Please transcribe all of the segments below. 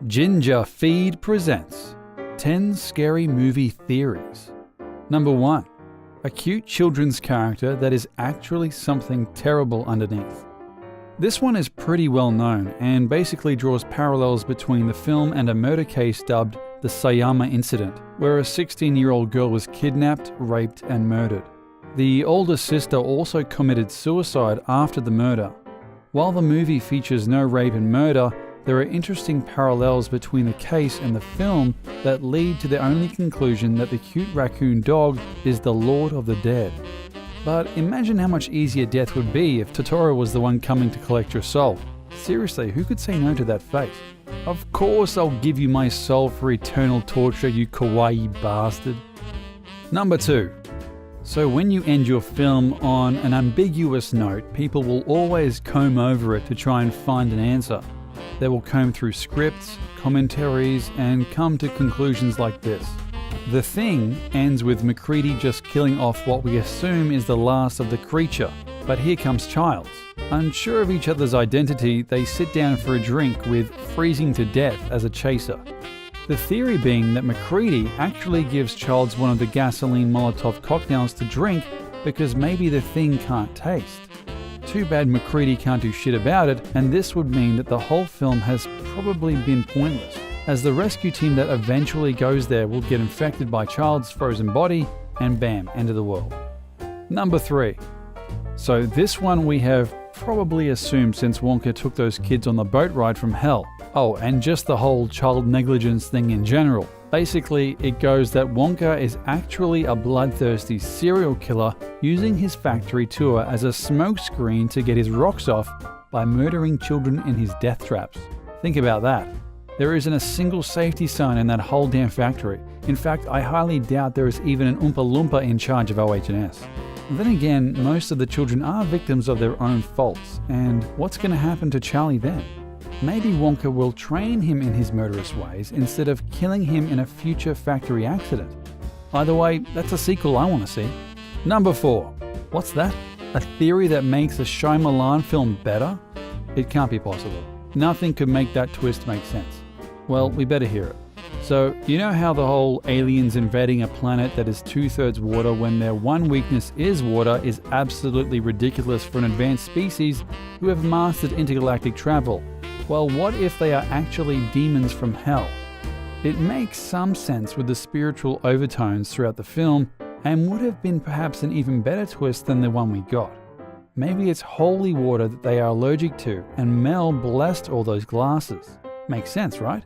Ginger Feed presents 10 Scary Movie Theories. Number 1. A cute children's character that is actually something terrible underneath. This one is pretty well known and basically draws parallels between the film and a murder case dubbed the Sayama Incident, where a 16-year-old girl was kidnapped, raped, and murdered. The older sister also committed suicide after the murder. While the movie features no rape and murder, there are interesting parallels between the case and the film that lead to the only conclusion that the cute raccoon dog is the Lord of the Dead. But imagine how much easier death would be if Totoro was the one coming to collect your soul. Seriously, who could say no to that fate? Of course I'll give you my soul for eternal torture, you kawaii bastard. Number 2. So when you end your film on an ambiguous note, people will always comb over it to try and find an answer. They will comb through scripts, commentaries, and come to conclusions like this. The Thing ends with Macready just killing off what we assume is the last of the creature, but here comes Childs. Unsure of each other's identity, they sit down for a drink with freezing to death as a chaser. The theory being that Macready actually gives Childs one of the gasoline Molotov cocktails to drink because maybe the Thing can't taste. Too bad Macready can't do shit about it, and this would mean that the whole film has probably been pointless, as the rescue team that eventually goes there will get infected by Child's frozen body, and bam, end of the world. Number 3. So this one we have probably assumed since Wonka took those kids on the boat ride from hell. Oh, and just the whole child negligence thing in general. Basically, it goes that Wonka is actually a bloodthirsty serial killer using his factory tour as a smokescreen to get his rocks off by murdering children in his death traps. Think about that. There isn't a single safety sign in that whole damn factory. In fact, I highly doubt there is even an Oompa Loompa in charge of OH&S. Then again, most of the children are victims of their own faults, and what's going to happen to Charlie then? Maybe Wonka will train him in his murderous ways instead of killing him in a future factory accident. Either way, that's a sequel I want to see. Number 4. What's that? A theory that makes a Shyamalan film better? It can't be possible. Nothing could make that twist make sense. Well, we better hear it. So, you know how the whole aliens invading a planet that is 2/3 water when their one weakness is water is absolutely ridiculous for an advanced species who have mastered intergalactic travel? Well, what if they are actually demons from hell? It makes some sense with the spiritual overtones throughout the film and would have been perhaps an even better twist than the one we got. Maybe it's holy water that they are allergic to and Mel blessed all those glasses. Makes sense, right?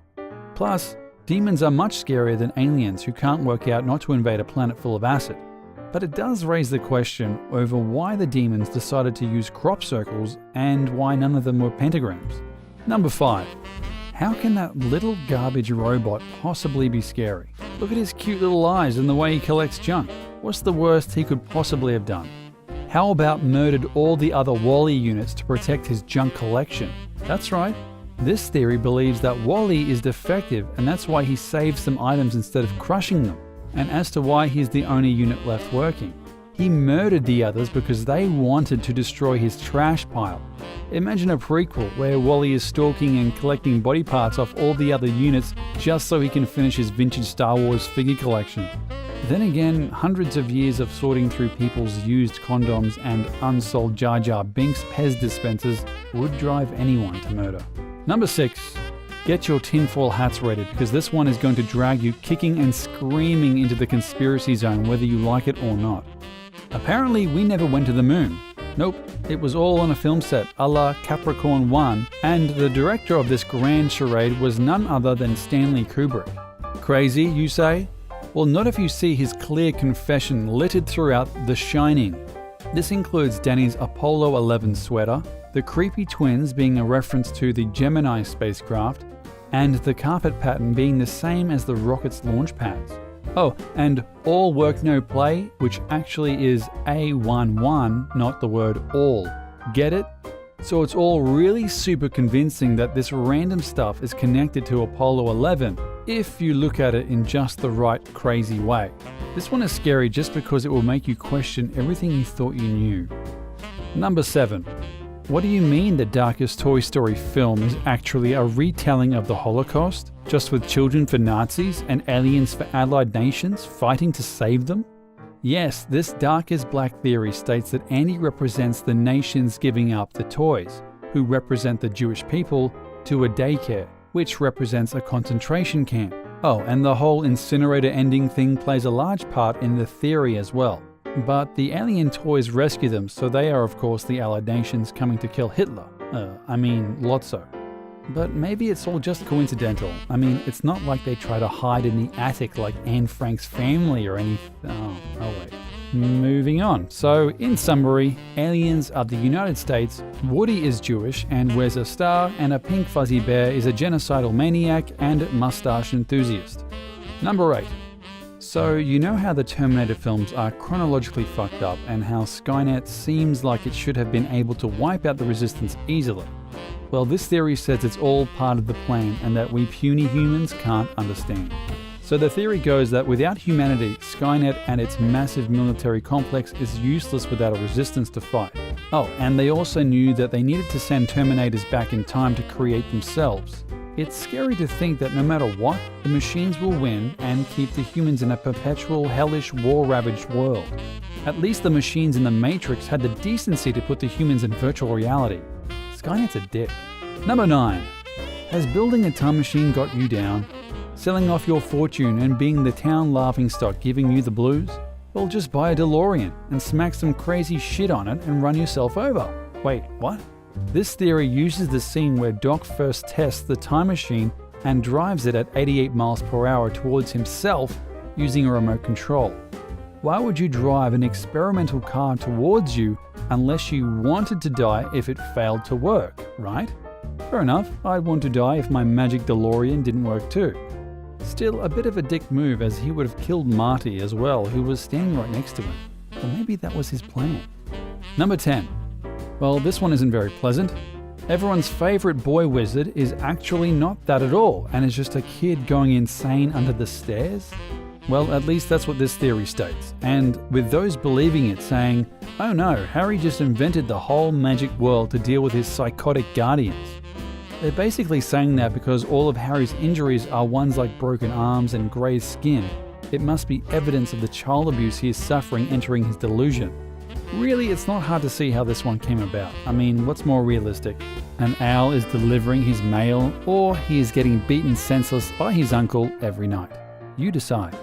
Plus, demons are much scarier than aliens who can't work out not to invade a planet full of acid. But it does raise the question over why the demons decided to use crop circles and why none of them were pentagrams. Number 5. How can that little garbage robot possibly be scary? Look at his cute little eyes and the way he collects junk. What's the worst he could possibly have done? How about murdered all the other Wall-E units to protect his junk collection? That's right. This theory believes that Wall-E is defective and that's why he saved some items instead of crushing them. And as to why he's the only unit left working, he murdered the others because they wanted to destroy his trash pile. Imagine a prequel where Wall-E is stalking and collecting body parts off all the other units just so he can finish his vintage Star Wars figure collection. Then again, hundreds of years of sorting through people's used condoms and unsold Jar Jar Binks Pez dispensers would drive anyone to murder. Number 6. Get your tinfoil hats ready because this one is going to drag you kicking and screaming into the conspiracy zone whether you like it or not. Apparently, we never went to the moon. Nope, it was all on a film set a la Capricorn 1, and the director of this grand charade was none other than Stanley Kubrick. Crazy, you say? Well, not if you see his clear confession littered throughout The Shining. This includes Danny's Apollo 11 sweater, the creepy twins being a reference to the Gemini spacecraft, and the carpet pattern being the same as the rocket's launch pads. Oh, and all work no play, which actually is A11, not the word all. Get it? So it's all really super convincing that this random stuff is connected to Apollo 11, if you look at it in just the right crazy way. This one is scary just because it will make you question everything you thought you knew. Number 7. What do you mean the darkest Toy Story film is actually a retelling of the Holocaust, just with children for Nazis and aliens for allied nations fighting to save them? Yes, this dark as black theory states that Andy represents the nations giving up the toys, who represent the Jewish people, to a daycare, which represents a concentration camp. Oh, and the whole incinerator ending thing plays a large part in the theory as well. But the alien toys rescue them, so they are of course the Allied nations coming to kill Hitler. Lotso. But maybe it's all just coincidental. I mean, it's not like they try to hide in the attic like Anne Frank's family or anything. Oh wait. Moving on. So, in summary, aliens are the United States, Woody is Jewish and wears a star, and a pink fuzzy bear is a genocidal maniac and mustache enthusiast. Number 8. So, you know how the Terminator films are chronologically fucked up and how Skynet seems like it should have been able to wipe out the resistance easily? Well, this theory says it's all part of the plan and that we puny humans can't understand. So the theory goes that without humanity, Skynet and its massive military complex is useless without a resistance to fight. Oh, and they also knew that they needed to send Terminators back in time to create themselves. It's scary to think that no matter what, the machines will win and keep the humans in a perpetual, hellish, war-ravaged world. At least the machines in the Matrix had the decency to put the humans in virtual reality. Skynet's a dick. Number 9. Has building a time machine got you down? Selling off your fortune and being the town laughingstock giving you the blues? Well, just buy a DeLorean and smack some crazy shit on it and run yourself over. Wait, what? This theory uses the scene where Doc first tests the time machine and drives it at 88 miles per hour towards himself using a remote control. Why would you drive an experimental car towards you unless you wanted to die if it failed to work, right? Fair enough, I'd want to die if my magic DeLorean didn't work too. Still, a bit of a dick move as he would have killed Marty as well, who was standing right next to him. Or maybe that was his plan. Number 10. Well, this one isn't very pleasant. Everyone's favourite boy wizard is actually not that at all, and is just a kid going insane under the stairs? Well, at least that's what this theory states. And with those believing it saying, oh no, Harry just invented the whole magic world to deal with his psychotic guardians. They're basically saying that because all of Harry's injuries are ones like broken arms and grey skin, it must be evidence of the child abuse he is suffering entering his delusion. Really, it's not hard to see how this one came about. I mean, what's more realistic? An owl is delivering his mail, or he is getting beaten senseless by his uncle every night. You decide.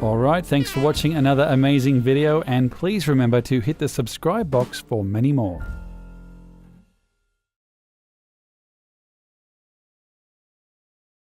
Alright, thanks for watching another amazing video, and please remember to hit the subscribe box for many more.